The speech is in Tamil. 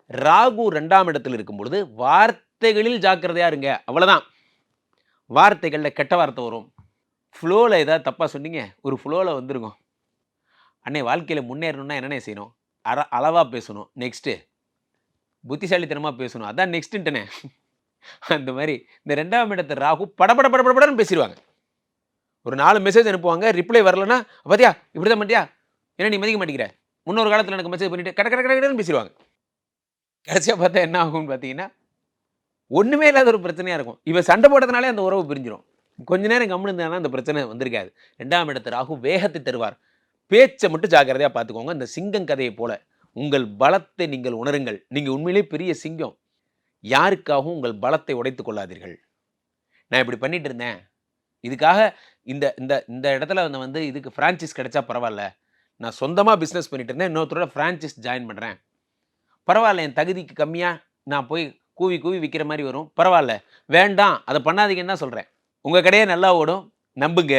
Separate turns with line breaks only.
ராகு 2ஆம் இடத்தில் இருக்கும் பொழுது வார்த்தைகளில் ஜாக்கிரதையா இருங்க. அவ்வளதான். வார்த்தைகள்ல கெட்ட வார்த்தை வரும். ஃப்ளோல ஏதாவது தப்பா சொன்னீங்க, ஒரு ஃப்ளோல வந்துருங்க. அண்ணே வாழ்க்கையில முன்னேறணும்னா என்னண்ணே செய்யணும்? அளவா பேசணும். நெக்ஸ்ட்டு புத்திசாலித்தனமா பேசணும். அதான் நெக்ஸ்ட்டுன்ட்டனே. அந்த மாரி இந்த 2ஆம் இடத்து ராகு படபட படபடன்னு பேசிருவாங்க. ஒரு 4 மெசேஜ் அனுப்புவாங்க. ரிப்ளை வரலன்னா, "பாத்தியா இப்படிதான் பண்ணிட்டியா? என்ன நீ மதிக்க மாட்டேங்கிற? முன்னொரு காலத்துல எனக்கு மெசேஜ் பண்ணிட்டு" கட கட கட கடன்னு பேசிருவாங்க. கடைசியா பார்த்தா என்ன ஆகும்னு பார்த்தீங்கன்னா, ஒண்ணுமே இல்லாத ஒரு பிரச்சனையா இருக்கும். இவன் சண்டை போட்டதுனாலே அந்த உறவு பிரிஞ்சிரும். கொஞ்ச நேரம் கம்முனு இருந்தான்னா அந்த பிரச்சனை வந்திருக்காது. 2ஆம் இடத்து ராகு வேகத்தை தருவார். பேச்ச மட்டும் ஜாக்கிரதையா பார்த்துக்கோங்க. இந்த சிங்கம் கதையைப் போல, உங்கள் பலத்தை நீங்கள் உணருங்கள். நீங்க உண்மையிலேயே பெரிய சிங்கம். யாருக்காகவும் உங்கள் பலத்தை உடைத்துக் கொள்ளாதீர்கள். நான் இப்படி பண்ணிட்டு இருந்தேன். இதுக்காக இந்த இந்த இந்த இடத்துல வந்து இதுக்கு பிரான்சைஸ் கிடைச்சா பரவால்ல. நான் சொந்தமா பிசினஸ் பண்ணிட்டு இருந்தேன். இன்னொருத்தரோட பிரான்சைஸ் ஜாயின் பண்றேன். பரவால்ல என் தகுதிக்கு கம்மியா நான் போய் கூவி கூவி விக்கிற மாரி வரும். பரவால்ல. வேண்டாம். அத பண்ணாதீங்கன்னு தான் சொல்றேன். உங்க கடையே நல்லா ஓடும். நம்புங்க.